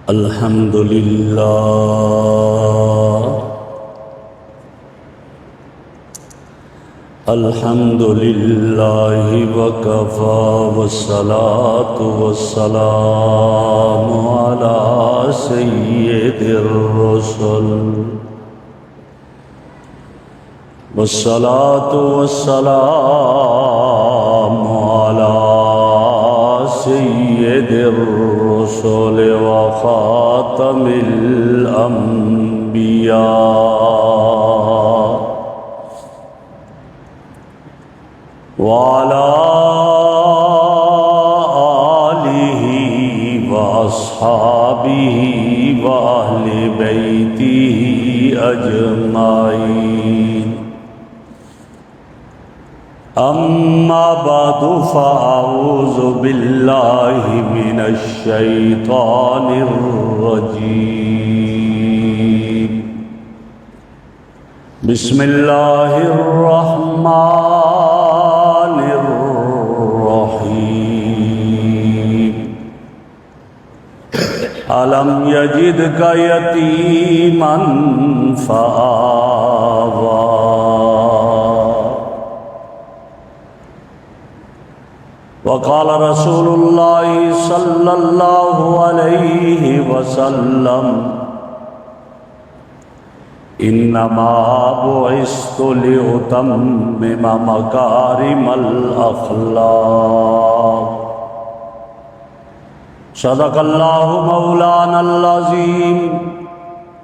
الحمد للہ الحمد للہ وکفی والصلاة والسلام علی سید الرسل والصلاة والسلام علی سید الرسل وخاتم الانبیاء وعلى آلہ واصحابہ واہل بیتہ اجمعین اما بعد فاعوذ باللہ من الشیطان الرجیم بسم اللہ الرحمن الرحیم الم یجدک یتیما فآوی وقال رسول اللہ صلی اللہ علیہ وسلم انما بعثت لأتمم مکارم الاخلاق صدق اللہ مولانا العظیم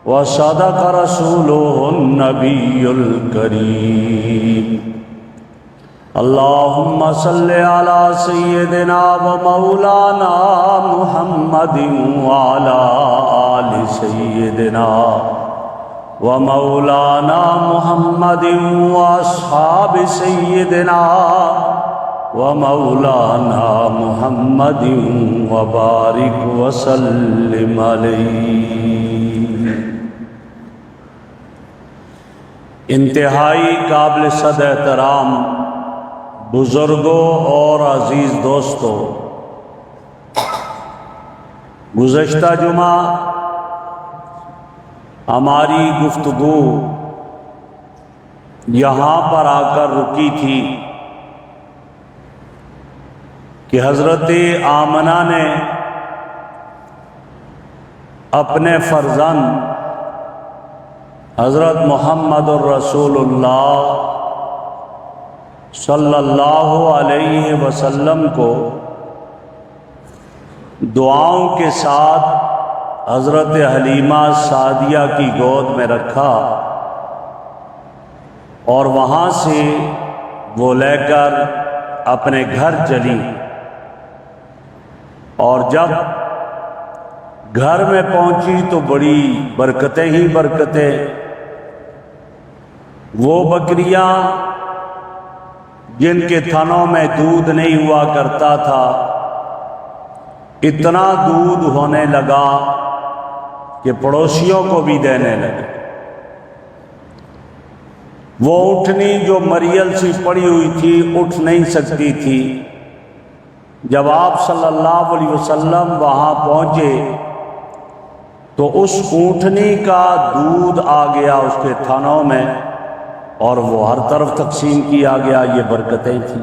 وصدق رسولہ النبی الکریم اللہم صل علی سیدنا و مولانا محمد وعلی آل سیدنا و مولانا محمد و اصحاب سیدنا و مولانا محمد و بارک وسلم علیہ۔ انتہائی قابل صد احترام بزرگوں اور عزیز دوستوں، گزشتہ جمعہ ہماری گفتگو یہاں پر آ کر رکی تھی کہ حضرت آمنہ نے اپنے فرزند حضرت محمد الرسول اللہ صلی اللہ علیہ وسلم کو دعاؤں کے ساتھ حضرت حلیمہ سعدیہ کی گود میں رکھا اور وہاں سے وہ لے کر اپنے گھر چلی، اور جب گھر میں پہنچی تو بڑی برکتیں ہی برکتیں، وہ بکریاں جن کے تھنوں میں دودھ نہیں ہوا کرتا تھا اتنا دودھ ہونے لگا کہ پڑوسیوں کو بھی دینے لگے۔ وہ اٹھنی جو مریل سی پڑی ہوئی تھی اٹھ نہیں سکتی تھی، جب آپ صلی اللہ علیہ وسلم وہاں پہنچے تو اس اونٹنی کا دودھ آ گیا اس کے تھنوں میں اور وہ ہر طرف تقسیم کیا گیا۔ یہ برکتیں تھیں۔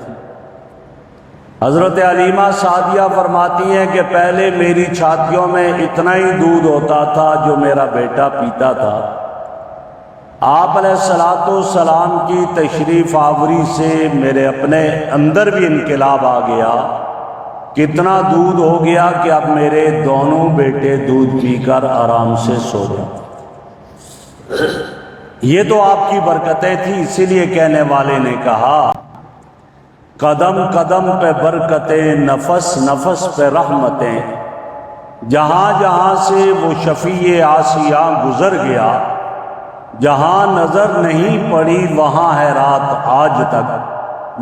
حضرت حلیمہ سعدیہ فرماتی ہیں کہ پہلے میری چھاتیوں میں اتنا ہی دودھ ہوتا تھا جو میرا بیٹا پیتا تھا، آپ علیہ السلام کی تشریف آوری سے میرے اپنے اندر بھی انقلاب آ گیا، کتنا دودھ ہو گیا کہ اب میرے دونوں بیٹے دودھ پی کر آرام سے سو جاتے۔ یہ تو آپ کی برکتیں تھیں، اسی لیے کہنے والے نے کہا قدم قدم پہ برکتیں، نفس نفس پہ رحمتیں، جہاں جہاں سے وہ شفیع آسیاں گزر گیا، جہاں نظر نہیں پڑی وہاں ہے رات آج تک،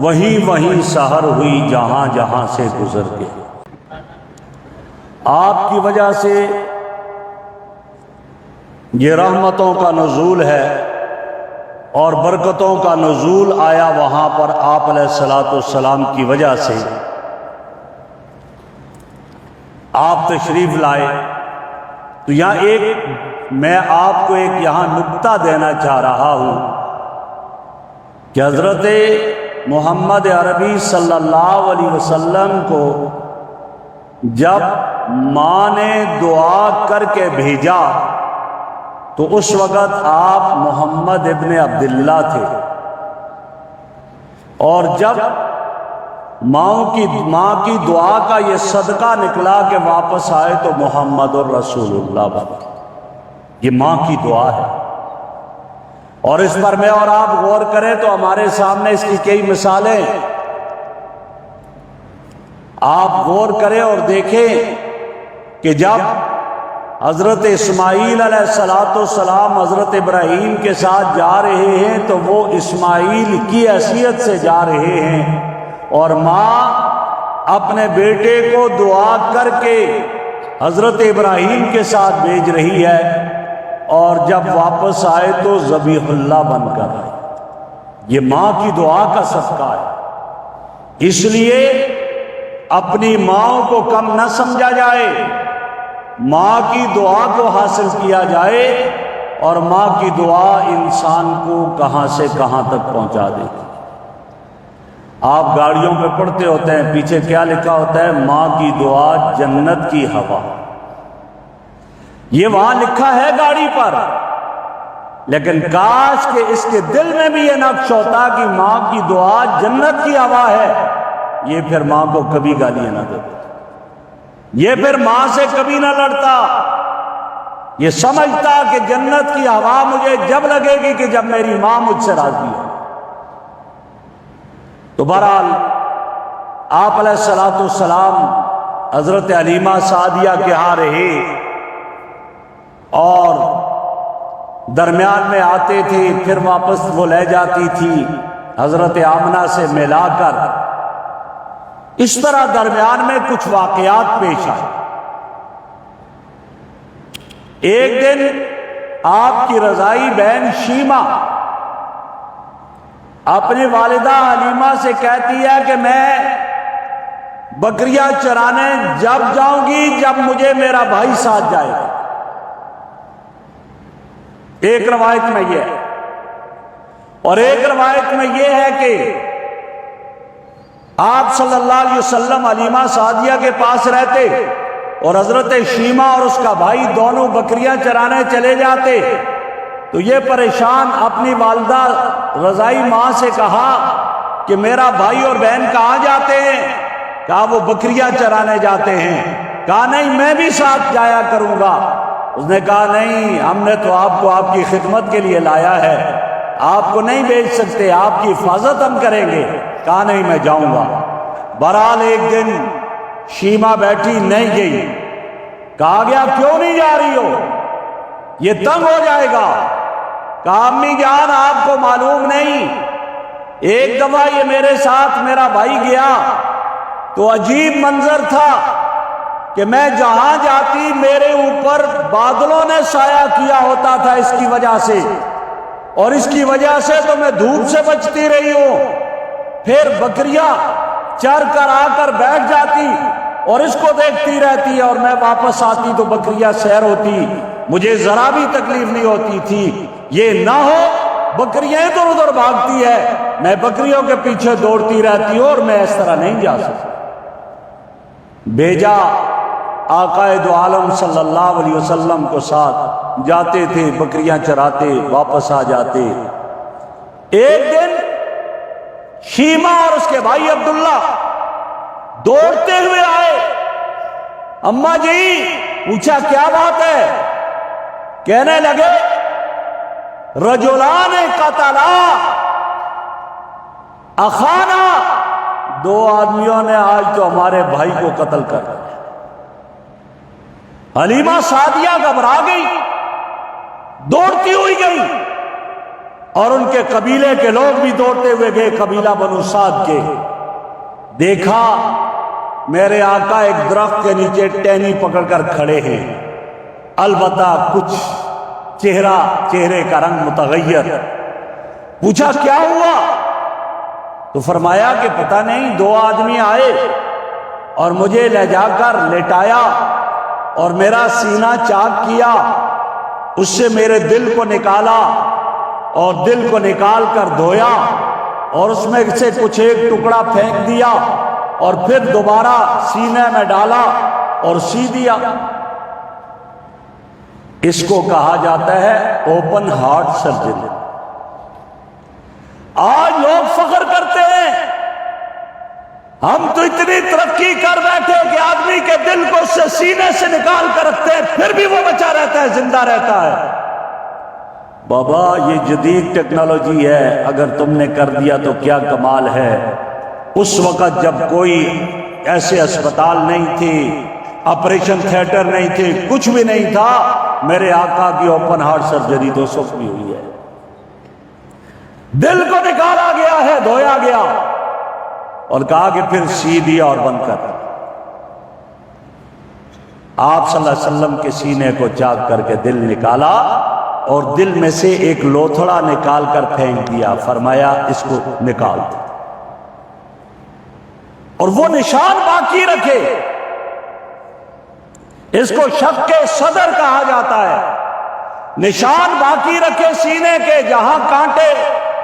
وہیں وہیں سحر ہوئی جہاں جہاں سے گزر گیا۔ آپ کی وجہ سے یہ رحمتوں کا نزول ہے اور برکتوں کا نزول آیا وہاں پر آپ علیہ السلام کی وجہ سے۔ آپ تشریف لائے تو یہاں میں آپ کو ایک یہاں نکتہ دینا چاہ رہا ہوں کہ حضرت محمد عربی صلی اللہ علیہ وسلم کو جب ماں نے دعا کر کے بھیجا تو اس وقت آپ محمد ابن عبداللہ تھے، اور جب ماں کی دعا کا یہ صدقہ نکلا کہ واپس آئے تو محمد الرسول اللہ بنے۔ یہ ماں کی دعا ہے، اور اس پر میں اور آپ غور کریں تو ہمارے سامنے اس کی کئی مثالیں ہیں۔ آپ غور کریں اور دیکھیں کہ جب حضرت اسماعیل علیہ السلام حضرت ابراہیم کے ساتھ جا رہے ہیں تو وہ اسماعیل کی حیثیت سے جا رہے ہیں، اور ماں اپنے بیٹے کو دعا کر کے حضرت ابراہیم کے ساتھ بھیج رہی ہے، اور جب واپس آئے تو ذبیح اللہ بن کر آئے۔ یہ ماں کی دعا کا صدقہ ہے۔ اس لیے اپنی ماں کو کم نہ سمجھا جائے، ماں کی دعا کو حاصل کیا جائے، اور ماں کی دعا انسان کو کہاں سے کہاں تک پہنچا دے گی۔ آپ گاڑیوں پہ پڑھتے ہوتے ہیں، پیچھے کیا لکھا ہوتا ہے؟ ماں کی دعا جنت کی ہوا۔ یہ وہاں لکھا ہے گاڑی پر، لیکن کاش کہ اس کے دل میں بھی یہ نقش ہوتا کہ ماں کی دعا جنت کی ہوا ہے، یہ پھر ماں کو کبھی گالیاں نہ دیتا، یہ پھر ماں سے کبھی نہ لڑتا، یہ سمجھتا کہ جنت کی ہوا مجھے جب لگے گی کہ جب میری ماں مجھ سے راضی ہے۔ تو بہرحال آپ علیہ السلام حضرت حلیمہ سعدیہ کے ہاں رہے، اور درمیان میں آتے تھے، پھر واپس وہ لے جاتی تھی حضرت آمنہ سے ملا کر۔ اس طرح درمیان میں کچھ واقعات پیش آئے۔ ایک دن آپ کی رضائی بہن شیمہ اپنی والدہ حلیمہ سے کہتی ہے کہ میں بکریاں چرانے جب جاؤں گی جب مجھے میرا بھائی ساتھ جائے گا۔ ایک روایت میں یہ ہے، اور ایک روایت میں یہ ہے کہ آپ صلی اللہ علیہ وسلم حلیمہ سعدیہ کے پاس رہتے، اور حضرت شیمہ اور اس کا بھائی دونوں بکریاں چرانے چلے جاتے، تو یہ پریشان اپنی والدہ رضائی ماں سے کہا کہ میرا بھائی اور بہن کہاں جاتے ہیں؟ کہا وہ بکریاں چرانے جاتے ہیں۔ کہا نہیں، میں بھی ساتھ جایا کروں گا۔ اس نے کہا نہیں، ہم نے تو آپ کو آپ کی خدمت کے لیے لایا ہے، آپ کو نہیں بھیج سکتے، آپ کی حفاظت ہم کریں گے۔ کہا نہیں، میں جاؤں گا۔ بہرحال ایک دن شیمہ بیٹھی نہیں گئی، کہا گیا کیوں نہیں جا رہی ہو؟ یہ تنگ ہو جائے گا۔ کہا امی جان آپ کو معلوم نہیں، ایک دفعہ یہ میرے ساتھ میرا بھائی گیا تو عجیب منظر تھا کہ میں جہاں جاتی میرے اوپر بادلوں نے سایہ کیا ہوتا تھا اس کی وجہ سے، اور اس کی وجہ سے تو میں دھوپ سے بچتی رہی ہوں۔ پھر بکریاں چر کر آ کر بیٹھ جاتی اور اس کو دیکھتی رہتی، اور میں واپس آتی تو بکریاں سیر ہوتی، مجھے ذرا بھی تکلیف نہیں ہوتی تھی۔ یہ نہ ہو بکریاں ادھر ادھر بھاگتی ہے، میں بکریوں کے پیچھے دوڑتی رہتی ہوں، اور میں اس طرح نہیں جا سکتا۔ بھیجا، آقا دو عالم صلی اللہ علیہ وسلم کو ساتھ جاتے تھے، بکریاں چراتے واپس آ جاتے۔ ایک دن شیمہ اور اس کے بھائی عبداللہ دوڑتے ہوئے آئے۔ اماں جی، پوچھا کیا بات ہے؟ کہنے لگے رجلان قتلا اخانا، دو آدمیوں نے آج تو ہمارے بھائی کو قتل کر دیا۔ حلیمہ سعدیہ گھبرا گئی، دوڑتی ہوئی گئی، اور ان کے قبیلے کے لوگ بھی دوڑتے ہوئے گئے، قبیلہ بنو سعد کے۔ دیکھا میرے آقا ایک درخت کے نیچے ٹہنی پکڑ کر کھڑے ہیں، البتہ کچھ چہرے کا رنگ متغیر۔ پوچھا کیا ہوا؟ تو فرمایا کہ پتہ نہیں، دو آدمی آئے اور مجھے لے جا کر لٹایا اور میرا سینہ چاک کیا، اس سے میرے دل کو نکالا اور دل کو نکال کر دھویا اور اس میں سے کچھ ایک ٹکڑا پھینک دیا اور پھر دوبارہ سینے میں ڈالا اور سی دیا۔ اس کو کہا جاتا ہے اوپن ہارٹ سرجری۔ آج لوگ فخر کرتے ہیں ہم تو اتنی ترقی کر بیٹھے کہ آدمی کے دل کو اس سے سینے سے نکال کر رکھتے ہیں پھر بھی وہ بچا رہتا ہے، زندہ رہتا ہے۔ بابا یہ جدید ٹیکنالوجی ہے، اگر تم نے کر دیا تو کیا کمال ہے۔ اس وقت جب کوئی ایسے اسپتال نہیں تھی، آپریشن تھیٹر نہیں تھے، کچھ بھی نہیں تھا، میرے آقا کی اوپن ہارٹ سرجری تو سخت بھی ہوئی ہے، دل کو نکالا گیا ہے، دھویا گیا اور کہا کہ پھر سی دیا اور بند کر۔ آپ صلی اللہ علیہ وسلم کے سینے کو چاک کر کے دل نکالا اور دل میں سے ایک لوتھڑا نکال کر پھینک دیا، فرمایا اس کو نکال دو اور وہ نشان باقی رکھے۔ اس کو شق کے صدر کہا جاتا ہے، نشان باقی رکھے سینے کے، جہاں کانٹے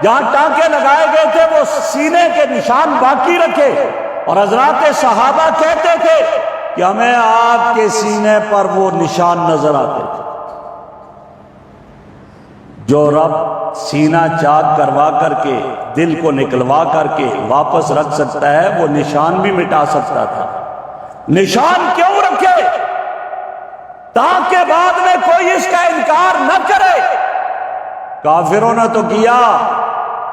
جہاں ٹانکے لگائے گئے تھے وہ سینے کے نشان باقی رکھے۔ اور حضرات صحابہ کہتے تھے کہ ہمیں آپ کے سینے پر وہ نشان نظر آتے تھے۔ جو رب سینہ چاک کروا کر کے دل کو نکلوا کر کے واپس رکھ سکتا ہے، وہ نشان بھی مٹا سکتا تھا۔ نشان کیوں رکھے؟ تاکہ بعد میں کوئی اس کا انکار نہ کرے۔ کافروں نے تو کیا،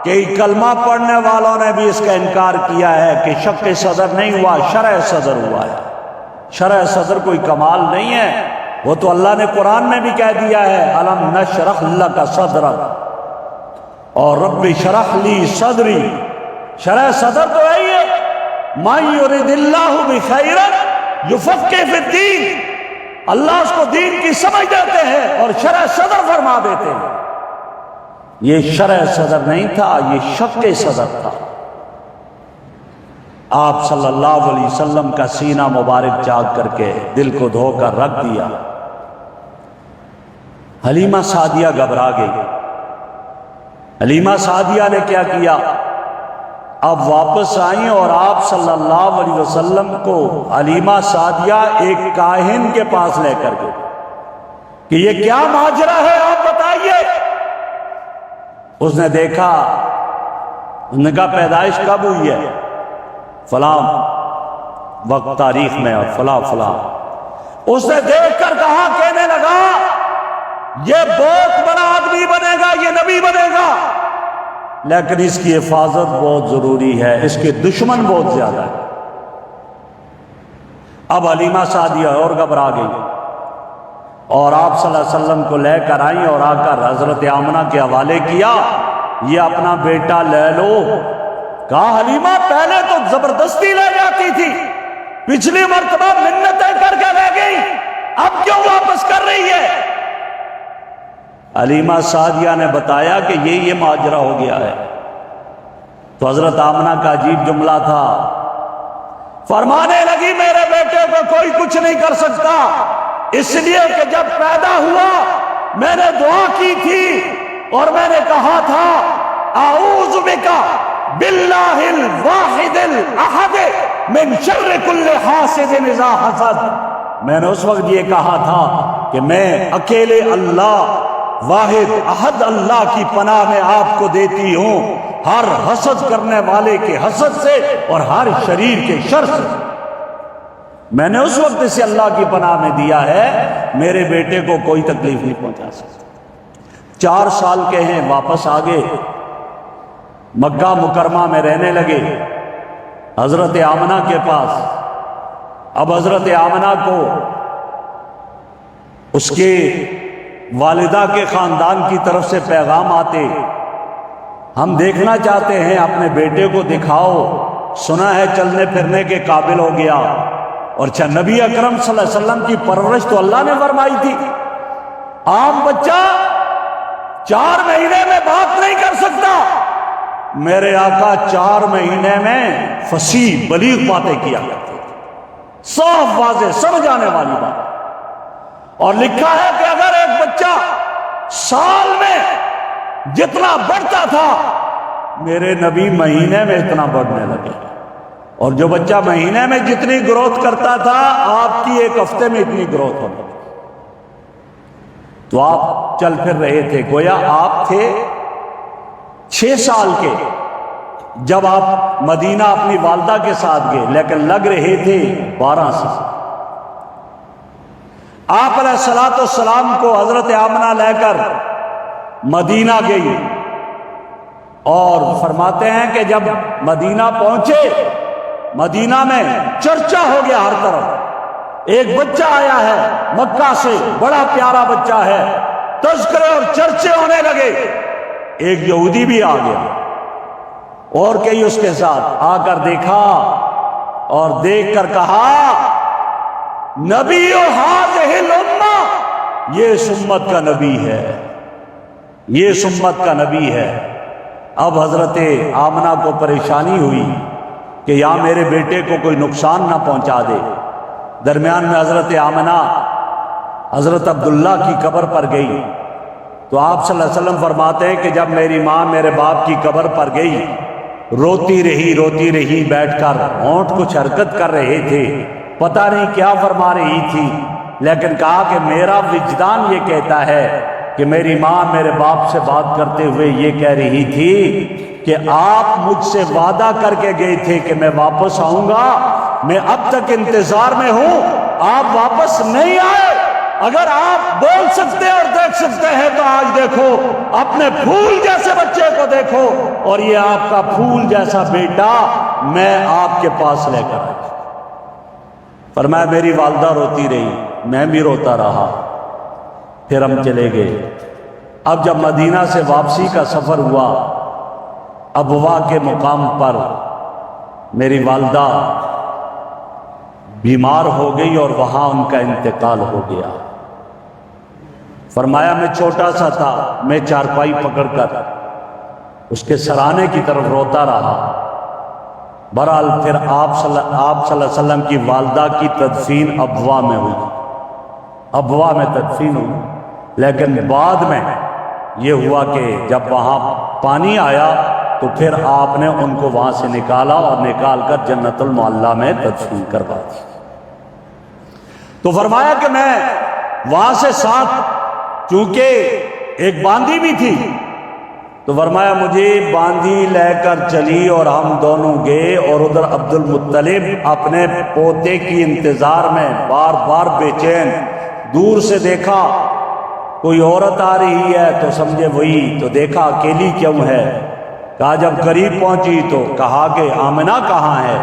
کئی کلمہ پڑھنے والوں نے بھی اس کا انکار کیا ہے کہ شق صدر نہیں ہوا، شرح صدر ہوا ہے۔ شرح صدر کوئی کمال نہیں ہے، وہ تو اللہ نے قرآن میں بھی کہہ دیا ہے الم نشرح لک صدرک اور رب شرح لی صدری۔ شرح صدر تو ہے ہی ہے، من یرید اللہ بخیر یفقہ فی الدین، اللہ اس کو دین کی سمجھ دیتے ہیں اور شرح صدر فرما دیتے ہیں۔ یہ شرح صدر نہیں تھا، یہ شق صدر تھا۔ آپ صلی اللہ علیہ وسلم کا سینہ مبارک چاک کر کے دل کو دھو کر رکھ دیا۔ حلیمہ سعدیہ گھبرا گئی۔ حلیمہ سعدیہ نے کیا کیا؟ اب واپس آئیں اور آپ صلی اللہ علیہ وسلم کو حلیمہ سعدیہ ایک کاہن کے پاس لے کر گئے کہ یہ کیا ماجرا ہے، آپ بتائیے۔ اس نے دیکھا، انہوں نے کہا پیدائش کب ہوئی ہے؟ فلاں وقت تاریخ میں اور فلاں فلاں۔ اس نے دیکھ کر کہا، کہنے لگا یہ بہت بڑا آدمی بنے گا، یہ نبی بنے گا، لیکن اس کی حفاظت بہت ضروری ہے، اس کے دشمن بہت زیادہ ہے۔ اب حلیمہ سعدیہ اور گھبرا گئی اور آپ صلی اللہ علیہ وسلم کو لے کر آئیں اور آ کر حضرت آمنہ کے حوالے کیا، یہ اپنا بیٹا لے لو۔ کہا حلیمہ پہلے تو زبردستی لے جاتی تھی، پچھلی مرتبہ منتیں کر کے لے گئی، اب کیوں واپس کر رہی ہے؟ حلیمہ سعدیہ نے بتایا کہ یہ ماجرا ہو گیا ہے۔ تو حضرت آمنہ کا عجیب جملہ تھا، فرمانے لگی میرے بیٹے کو کوئی کچھ نہیں کر سکتا، اس لیے کہ جب پیدا ہوا میں نے دعا کی تھی اور میں نے کہا تھا اعوذ بک باللہ الواحد الاحد من شر کل حاسد اذا حسد۔ میں نے اس وقت یہ کہا تھا کہ میں اکیلے اللہ واحد احد اللہ کی پناہ میں آپ کو دیتی ہوں، ہر حسد کرنے والے کے حسد سے اور ہر شریر کے شر سے۔ میں نے اس وقت اسے اللہ کی پناہ میں دیا ہے، میرے بیٹے کو کوئی تکلیف نہیں پہنچا سکتا۔ 4 سال کے ہیں، واپس آگے مکہ مکرمہ میں رہنے لگے حضرت آمنہ کے پاس۔ اب حضرت آمنہ کو اس کے والدہ کے خاندان کی طرف سے پیغام آتے، ہم دیکھنا چاہتے ہیں اپنے بیٹے کو دکھاؤ، سنا ہے چلنے پھرنے کے قابل ہو گیا۔ اور نبی اکرم صلی اللہ علیہ وسلم کی پرورش تو اللہ نے فرمائی تھی، عام بچہ 4 مہینے میں بات نہیں کر سکتا، میرے آقا 4 مہینے میں فصیح بلیغ باتیں کیا کرتے تھے، صاف واضح سمجھ آنے والی بات۔ اور لکھا ہے کہ اگر ایک بچہ سال میں جتنا بڑھتا تھا میرے نبی مہینے میں اتنا بڑھنے لگے، اور جو بچہ مہینے میں جتنی گروتھ کرتا تھا آپ کی ایک ہفتے میں اتنی گروتھ ہوتی۔ تو آپ چل پھر رہے تھے، گویا آپ تھے 6 سال کے جب آپ مدینہ اپنی والدہ کے ساتھ گئے، لیکن لگ رہے تھے 12 سال۔ آپ علیہ الصلوۃ والسلام کو حضرت آمنہ لے کر مدینہ گئی، اور فرماتے ہیں کہ جب مدینہ پہنچے، مدینہ میں چرچا ہو گیا ہر طرف، ایک بچہ آیا ہے مکہ سے، بڑا پیارا بچہ ہے، تذکرے اور چرچے ہونے لگے۔ ایک یہودی بھی آ گیا اور کئی اس کے ساتھ آ کر دیکھا، اور دیکھ کر کہا نبی ہذہ الامہ، یہ اس امت کا نبی ہے، یہ اس امت کا نبی ہے۔ اب حضرت آمنہ کو پریشانی ہوئی کہ یا میرے بیٹے کو کوئی نقصان نہ پہنچا دے۔ درمیان میں حضرت آمنہ حضرت عبداللہ کی قبر پر گئی، تو آپ صلی اللہ علیہ وسلم فرماتے ہیں کہ جب میری ماں میرے باپ کی قبر پر گئی، روتی رہی بیٹھ کر، ہونٹ کچھ حرکت کر رہے تھے، پتہ نہیں کیا فرما رہی تھی، لیکن کہا کہ میرا وجدان یہ کہتا ہے کہ میری ماں میرے باپ سے بات کرتے ہوئے یہ کہہ رہی تھی کہ آپ مجھ سے وعدہ کر کے گئے تھے کہ میں واپس آؤں گا، میں اب تک انتظار میں ہوں، آپ واپس نہیں آئے۔ اگر آپ بول سکتے اور دیکھ سکتے ہیں تو آج دیکھو، اپنے پھول جیسے بچے کو دیکھو، اور یہ آپ کا پھول جیسا بیٹا میں آپ کے پاس لے کر آیا۔ فرمایا میری والدہ روتی رہی، میں بھی روتا رہا، پھر ہم چلے گئے۔ اب جب مدینہ سے واپسی کا سفر ہوا، ابوا کے مقام پر میری والدہ بیمار ہو گئی اور وہاں ان کا انتقال ہو گیا۔ فرمایا میں چھوٹا سا تھا، میں چارپائی پکڑ کر اس کے سرانے کی طرف روتا رہا۔ بہرحال پھر آپ صلی اللہ علیہ وسلم کی والدہ کی تدفین ابوا میں ہوئی، ابوا میں تدفین ہوئی، لیکن بعد میں یہ ہوا کہ جب وہاں پانی آیا تو پھر آپ نے ان کو وہاں سے نکالا اور نکال کر جنت المعلی میں تدفین کروا دی۔ تو فرمایا کہ میں وہاں سے ساتھ، چونکہ ایک باندھی بھی تھی، تو فرمایا مجھے باندھی لے کر چلی اور ہم دونوں گئے، اور ادھر عبد المطلب اپنے پوتے کی انتظار میں بار بار بے چین، دور سے دیکھا کوئی عورت آ رہی ہے تو سمجھے وہی، تو دیکھا اکیلی کیوں ہے، کہا جب قریب پہنچی تو کہا کہ آمنہ کہاں ہے،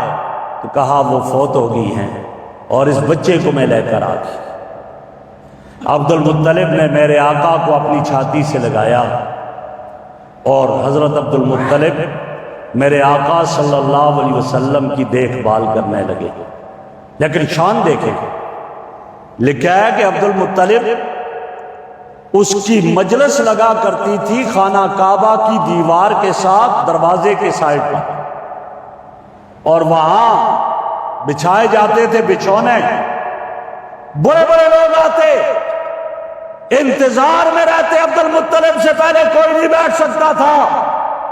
تو کہا وہ فوت ہو گئی ہیں اور اس بچے کو میں لے کر آ گئی۔ عبد المطلب نے میرے آقا کو اپنی چھاتی سے لگایا، اور حضرت عبد المطلب میرے آقا صلی اللہ علیہ وسلم کی دیکھ بھال کرنے لگے۔ لیکن شان دیکھیں، لکھا ہے کہ عبد المطلب اس کی مجلس لگا کرتی تھی خانہ کعبہ کی دیوار کے ساتھ دروازے کے سائڈ پر، اور وہاں بچھائے جاتے تھے بچھونے، بڑے بڑے لوگ آتے، انتظار میں رہتے، عبد المطلب سے پہلے کوئی نہیں بیٹھ سکتا تھا،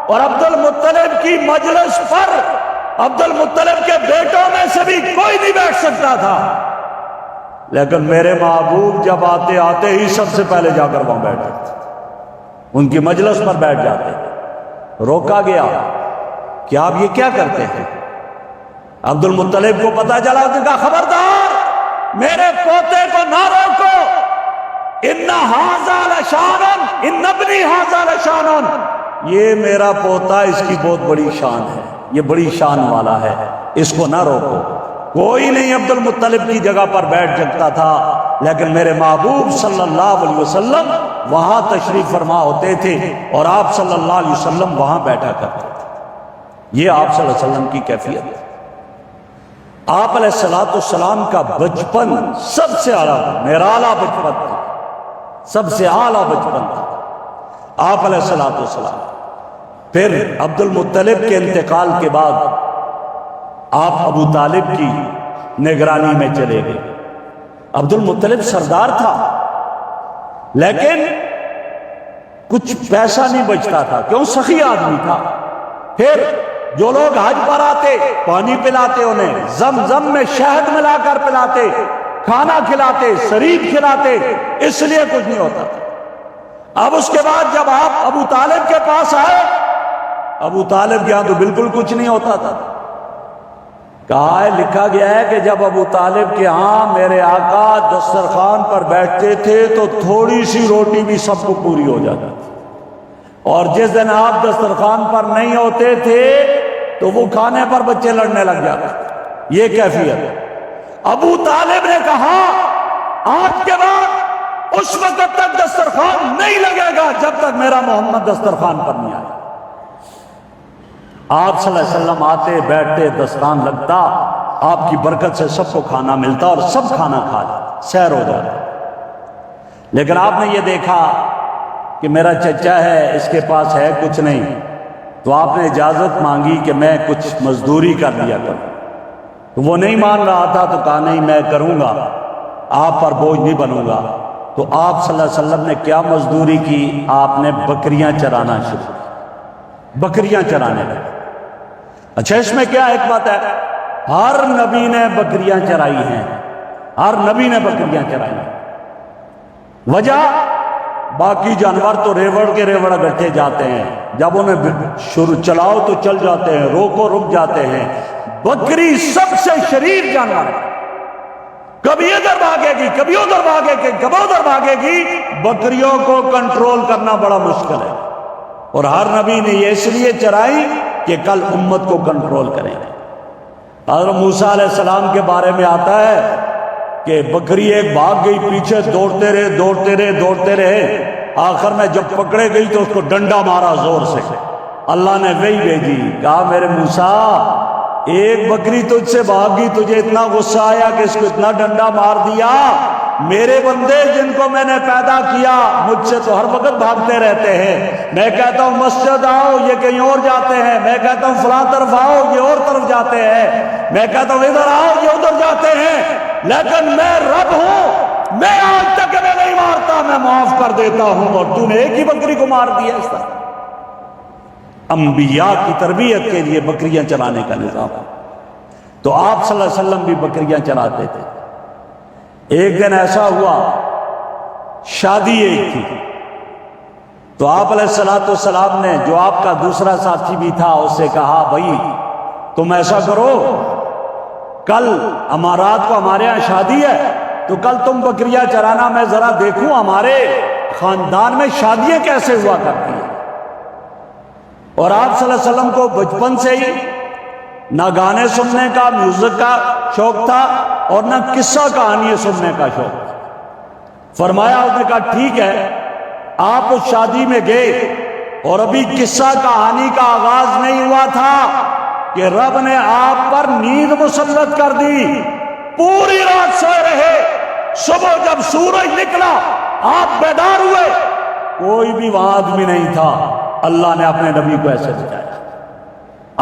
اور عبد المطلب کی مجلس پر عبد المطلب کے بیٹوں میں سے بھی کوئی نہیں بیٹھ سکتا تھا، لیکن میرے محبوب جب آتے آتے ہی سب سے پہلے جا کر وہاں بیٹھ جاتے، ان کی مجلس پر بیٹھ جاتے۔ روکا گیا کہ آپ یہ کیا کرتے ہیں؟ عبد المطلب کو پتا چلا، تو کہا خبردار میرے پوتے کو نہ روکو، ان ھذا لشان ان ابنی ھذا لشان، یہ میرا پوتا، اس کی بہت بڑی شان ہے، یہ بڑی شان والا ہے، اس کو نہ روکو۔ کوئی نہیں عبد المطلب کی جگہ پر بیٹھ سکتا تھا، لیکن میرے محبوب صلی اللہ علیہ وسلم وہاں تشریف فرما ہوتے تھے، اور آپ صلی اللہ علیہ وسلم وہاں بیٹھا کرتے تھے۔ یہ آپ صلی اللہ علیہ وسلم کی کیفیت ہے۔ آپ علیہ الصلوۃ والسلام کا بچپن سب سے اعلیٰ نرالا بچپن تھا، سب سے اعلیٰ بچپن تھا آپ علیہ الصلوۃ والسلام۔ پھر عبد المطلب کے انتقال کے بعد آپ ابو طالب کی نگرانی میں چلے گئے۔ عبد المطلب سردار تھا، لیکن کچھ پیسہ نہیں بچتا تھا، کیوں؟ سخی آدمی تھا۔ پھر جو لوگ حج پر آتے پانی پلاتے، انہیں زمزم میں شہد ملا کر پلاتے، کھانا کھلاتے، شریف کھلاتے، اس لیے کچھ نہیں ہوتا تھا۔ اب اس کے بعد جب آپ ابو طالب کے پاس آئے، ابو طالب کے یہاں تو بالکل کچھ نہیں ہوتا تھا۔ کہا ہے، لکھا گیا ہے کہ جب ابو طالب کے ہاں میرے آقا دسترخوان پر بیٹھتے تھے تو تھوڑی سی روٹی بھی سب کو پوری ہو جاتی تھی، اور جس دن آپ دسترخوان پر نہیں ہوتے تھے تو وہ کھانے پر بچے لڑنے لگ جاتے تھے۔ یہ کیفیت۔ ابو طالب نے کہا آج کے بعد اس وقت تک دسترخوان نہیں لگے گا جب تک میرا محمد دسترخوان پر نہیں آئے۔ آپ صلی اللہ علیہ وسلم آتے، بیٹھتے، دسترخوان لگتا، آپ کی برکت سے سب کو کھانا ملتا اور سب کھانا کھا لیتے، سیر ہو جاتا۔ لیکن آپ نے یہ دیکھا کہ میرا چچا ہے، اس کے پاس ہے کچھ نہیں، تو آپ نے اجازت مانگی کہ میں کچھ مزدوری کر لیا کروں۔ تو وہ نہیں مان رہا تھا، تو کہا نہیں میں کروں گا، آپ پر بوجھ نہیں بنوں گا۔ تو آپ صلی اللہ علیہ وسلم نے کیا مزدوری کی؟ آپ نے بکریاں چرانا شروع کی، بکریاں چرانے لگے۔ اچھا، اس میں کیا حکمت ہے؟ ہر نبی نے بکریاں چرائی ہیں، ہر نبی نے بکریاں چرائی ہیں۔ وجہ، باقی جانور تو ریوڑ کے ریوڑ اگٹھے جاتے ہیں، جب انہیں چلاؤ تو چل جاتے ہیں، روکو رک جاتے ہیں۔ بکری سب سے شریر جانور ہے، کبھی ادھر بھاگے گی، کبھی ادھر بھاگے گی، کبھی ادھر بھاگے گی۔ بکریوں کو کنٹرول کرنا بڑا مشکل ہے، اور ہر نبی نے یہ اس لیے چرائی کہ کل امت کو کنٹرول کریں گے۔ حضرت موسیٰ علیہ السلام کے بارے میں آتا ہے کہ بکری ایک بھاگ گئی، پیچھے دوڑتے رہے، آخر میں جب پکڑے گئی تو اس کو ڈنڈا مارا زور سے۔ اللہ نے وحی بھیجی، کہا میرے موسیٰ ایک بکری تجھ سے بھاگ گئی، تجھے اتنا غصہ آیا کہ اس کو اتنا ڈنڈا مار دیا؟ میرے بندے جن کو میں نے پیدا کیا مجھ سے تو ہر وقت بھاگتے رہتے ہیں، میں کہتا ہوں مسجد آؤ یہ کہیں اور جاتے ہیں، میں کہتا ہوں فلاں طرف آؤ یہ اور طرف جاتے ہیں، میں کہتا ہوں ادھر آؤ یہ ادھر جاتے ہیں، لیکن میں رب ہوں، میں آج تک انہیں نہیں مارتا، میں معاف کر دیتا ہوں، اور تو نے ایک ہی بکری کو مار دیا۔ اس طرح انبیاء کی تربیت کے لیے بکریاں چلانے کا نظام ہے۔ تو آپ صلی اللہ علیہ وسلم بھی بکریاں چلاتے تھے۔ ایک دن ایسا ہوا، شادی ایک تھی، تو آپ علیہ السلام نے، جو آپ کا دوسرا ساتھی بھی تھا، اس سے کہا بھائی تم ایسا کرو، کل امارات کو ہمارے ہاں شادی ہے، تو کل تم بکریاں چرانا، میں ذرا دیکھوں ہمارے خاندان میں شادیاں کیسے ہوا کرتی ہیں۔ اور آپ صلی اللہ علیہ وسلم کو بچپن سے ہی نہ گانے سننے کا، میوزک کا شوق تھا، اور نہ قصہ کہانی سننے کا شوق تھا۔ فرمایا، اس نے کہا ٹھیک ہے، آپ اس شادی میں گئے اور ابھی قصہ کہانی کا آغاز نہیں ہوا تھا کہ رب نے آپ پر نیند مسلط کر دی، پوری رات سوئے رہے، صبح جب سورج نکلا آپ بیدار ہوئے، کوئی بھی وہاں آدمی نہیں تھا۔ اللہ نے اپنے نبی کو ایسے بچایا۔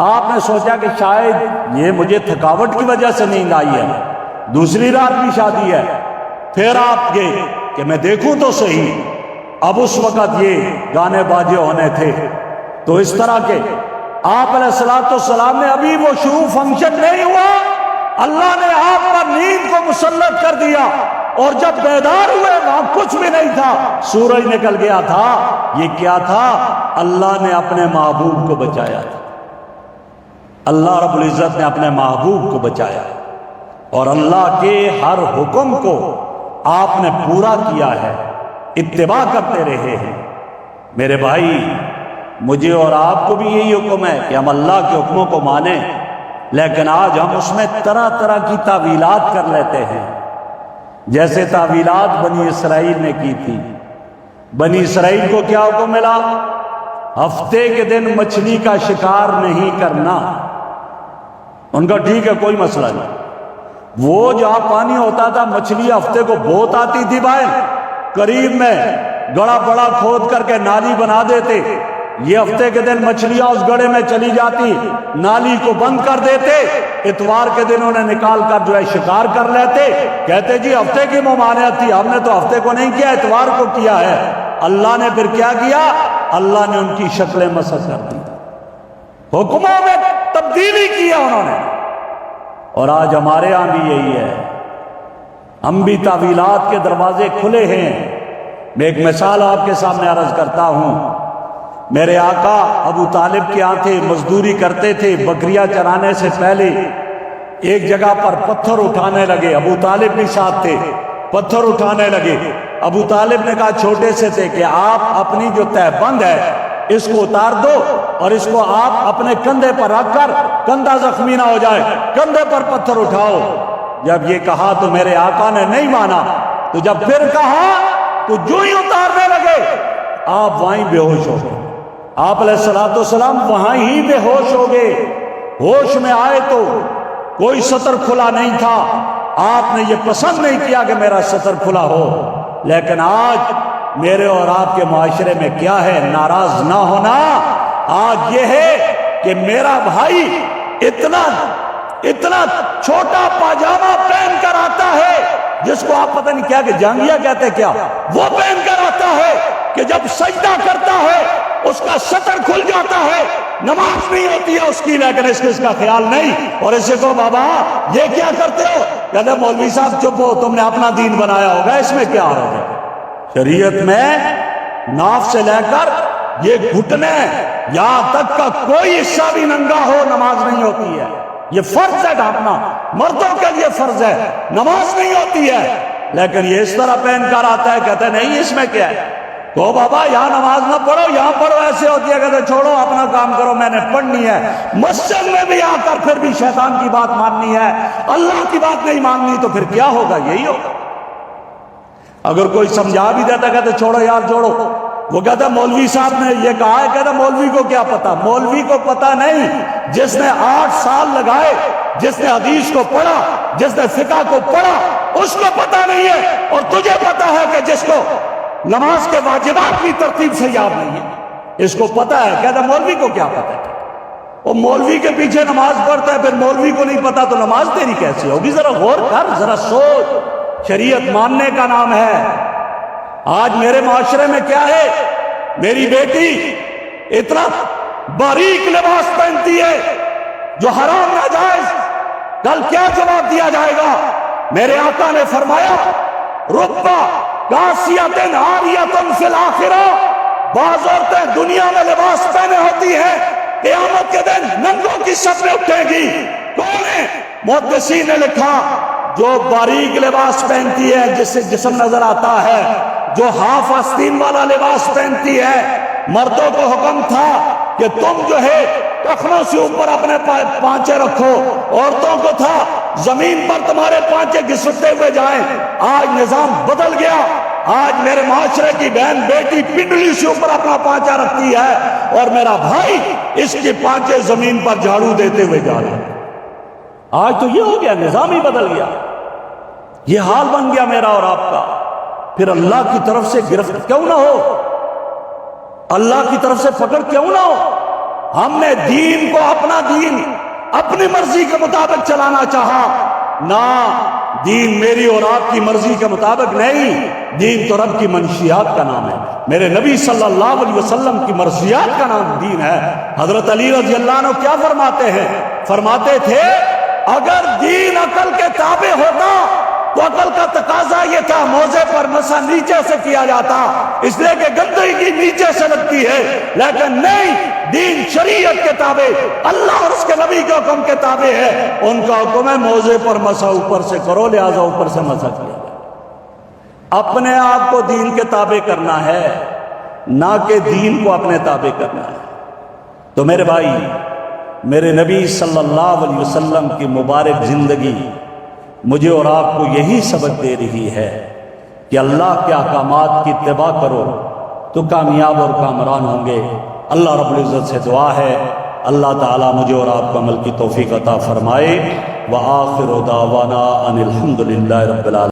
آپ نے سوچا کہ شاید یہ مجھے تھکاوٹ کی وجہ سے نیند آئی ہے، دوسری رات بھی شادی ہے۔ پھر آپ گئے کہ میں دیکھوں تو صحیح، اب اس وقت یہ گانے باجے ہونے تھے، تو اس طرح کے آپ علیہ السلام نے، ابھی وہ شروع فنکشن نہیں ہوا، اللہ نے آپ پر نیند کو مسلط کر دیا، اور جب بیدار ہوئے وہاں کچھ بھی نہیں تھا، سورج نکل گیا تھا۔ یہ کیا تھا؟ اللہ نے اپنے محبوب کو بچایا تھا، اللہ رب العزت نے اپنے محبوب کو بچایا، اور اللہ کے ہر حکم کو آپ نے پورا کیا ہے، اتباع کرتے رہے ہیں۔ میرے بھائی، مجھے اور آپ کو بھی یہی حکم ہے کہ ہم اللہ کے حکموں کو مانیں، لیکن آج ہم اس میں طرح طرح کی تعویلات کر لیتے ہیں، جیسے تعویلات بنی اسرائیل نے کی تھی۔ بنی اسرائیل کو کیا حکم ملا؟ ہفتے کے دن مچھلی کا شکار نہیں کرنا۔ ان کا ٹھیک ہے، کوئی مسئلہ نہیں، وہ جہاں پانی ہوتا تھا مچھلی ہفتے کو بہت آتی تھی باہر، قریب میں گڑا بڑا کھود کر کے نالی بنا دیتے، یہ ہفتے کے دن مچھلیاں اس گڑھے میں چلی جاتی، نالی کو بند کر دیتے، اتوار کے دن انہیں نکال کر جو ہے شکار کر لیتے، کہتے جی ہفتے کی ممانعت تھی، ہم نے تو ہفتے کو نہیں کیا، اتوار کو کیا ہے۔ اللہ نے پھر کیا کیا؟ اللہ نے ان کی شکلیں مسخ کر دی، حکموں میں تبدیلی کیا انہوں نے۔ اور آج ہمارے ہاں بھی یہی ہے، ہم بھی تعویلات کے دروازے کھلے ہیں۔ میں ایک مثال آپ کے سامنے عرض کرتا ہوں۔ میرے آقا ابو طالب کے ہاں تھے، مزدوری کرتے تھے، بکریاں چرانے سے پہلے ایک جگہ پر پتھر اٹھانے لگے، ابو طالب بھی ساتھ تھے، پتھر اٹھانے لگے۔ ابو طالب نے کہا چھوٹے سے تھے کہ آپ اپنی جو تہ بند ہے اس کو اتار دو اور اس کو آپ اپنے کندھے پر رکھ کر کندھا زخمی نہ ہو جائے، کندھے پر پتھر اٹھاؤ۔ جب یہ کہا تو میرے آقا نے نہیں مانا، تو جب پھر کہا تو جو ہی اتارنے لگے آپ وہیں بے ہوش ہو گئے۔ آپ علیہ الصلوۃ والسلام وہاں ہی بے ہوش ہو گئے۔ ہوش میں آئے تو کوئی سطر کھلا نہیں تھا، آپ نے یہ پسند نہیں کیا کہ میرا سطر کھلا ہو۔ لیکن آج میرے اور آپ کے معاشرے میں کیا ہے؟ ناراض نہ ہونا۔ آج یہ ہے کہ میرا بھائی اتنا چھوٹا پاجامہ پہن کر آتا ہے، جس کو آپ پتہ نہیں کیا کہ جانگیا کہتے کیا، وہ پہن کر آتا ہے کہ جب سجدہ کرتا ہے اس کا سطر کھل جاتا ہے، نماز نہیں ہوتی ہے اس کی، لیکن اس کا خیال نہیں۔ اور اسے کو بابا یہ کیا کرتے ہو؟ کہتے مولوی صاحب چپ ہو، تم نے اپنا دین بنایا ہوگا، اس میں کیا آ رہا ہے؟ شریعت میں ناف سے لے کر یہ گھٹنے یہاں تک کا کوئی حصہ بھی ننگا ہو نماز نہیں ہوتی ہے۔ یہ فرض ہے ڈھانپنا، مردوں کے لیے فرض ہے، نماز نہیں ہوتی ہے۔ لیکن یہ اس طرح پہن کر آتا ہے، کہتے نہیں اس میں کیا ہے؟ تو بابا یہاں نماز نہ پڑھو، یہاں پڑھو، ایسے ہوتی ہے، کہتے چھوڑو اپنا کام کرو، میں نے پڑھنی ہے۔ مسجد میں بھی آ کر پھر بھی شیطان کی بات ماننی ہے، اللہ کی بات نہیں ماننی، تو پھر کیا ہوگا؟ یہی ہوگا۔ اگر کوئی سمجھا بھی دیتا کہتے چھوڑو یار چھوڑو، وہ کہتا مولوی صاحب نے یہ کہا ہے، کہتا مولوی کو کیا پتا؟ مولوی کو پتا نہیں، جس نے 8 سال لگائے، جس نے حدیث کو پڑھا، جس نے فقہ کو پڑھا، اس کو پتا نہیں ہے۔ اور تجھے پتا ہے کہ جس کو نماز کے واجبات کی ترتیب سے یاد نہیں ہے، اس کو پتا ہے۔ کہتا مولوی کو کیا پتا ہے؟ وہ مولوی کے پیچھے نماز پڑھتا ہے، پھر مولوی کو نہیں پتا تو نماز تیری کیسی ہوگی؟ ذرا غور کر، ذرا سوچ۔ شریعت ماننے کا نام ہے۔ آج میرے معاشرے میں کیا ہے؟ میری بیٹی اتنا باریک لباس پہنتی ہے جو حرام ناجائز، کل کیا جواب دیا جائے گا؟ میرے آقا نے فرمایا ربا کاسیۃ عاریۃ فی الآخرہ، بعض عورتیں دنیا میں لباس پہنے ہوتی ہیں، قیامت کے دن ننگوں کی صف میں اٹھے گی۔ کون ہے؟ محدثین نے لکھا جو باریک لباس پہنتی ہے، جس سے جسم نظر آتا ہے، جو ہاف آستین والا لباس پہنتی ہے۔ مردوں کو حکم تھا کہ تم جو ہے ٹخنوں سے اوپر اپنے پانچے رکھو، عورتوں کو تھا زمین پر تمہارے پانچے گھسٹتے ہوئے جائیں۔ آج نظام بدل گیا، آج میرے معاشرے کی بہن بیٹی پنڈلی سے اوپر اپنا پانچا رکھتی ہے، اور میرا بھائی اس کے پانچے زمین پر جھاڑو دیتے ہوئے جا رہے ہیں۔ آج تو یہ ہو گیا، نظام ہی بدل گیا، یہ حال بن گیا میرا اور آپ کا۔ پھر اللہ کی طرف سے گرفت کیوں نہ ہو؟ اللہ کی طرف سے پکڑ کیوں نہ ہو؟ ہم نے دین کو، اپنا دین اپنی مرضی کے مطابق چلانا چاہا، نہ دین میری اور آپ کی مرضی کے مطابق نہیں، دین تو رب کی منشیات کا نام ہے، میرے نبی صلی اللہ علیہ وسلم کی مرضیات کا نام دین ہے۔ حضرت علی رضی اللہ عنہ کیا فرماتے ہیں؟ فرماتے تھے اگر دین عقل کے تابع ہوتا تو عقل کا تقاضا یہ تھا موزے پر مسح نیچے سے کیا جاتا، اس لیے کہ گندگی نیچے سے لگتی ہے، لیکن نہیں، دین شریعت کے تابع، اللہ اور اس کے نبی کے حکم کے تابع ہے۔ ان کا حکم ہے موزے پر مسح اوپر سے کرو، لہذا اوپر سے مسح کیا جائے۔ اپنے آپ کو دین کے تابع کرنا ہے، نہ کہ دین کو اپنے تابع کرنا ہے۔ تو میرے بھائی، میرے نبی صلی اللہ علیہ وسلم کی مبارک زندگی مجھے اور آپ کو یہی سبق دے رہی ہے کہ اللہ کے احکامات کی اتباع کرو تو کامیاب اور کامران ہوں گے۔ اللہ رب العزت سے دعا ہے اللہ تعالیٰ مجھے اور آپ کو عمل کی توفیق عطا فرمائے۔ وآخر دعوانا ان الحمد للہ رب العالمین۔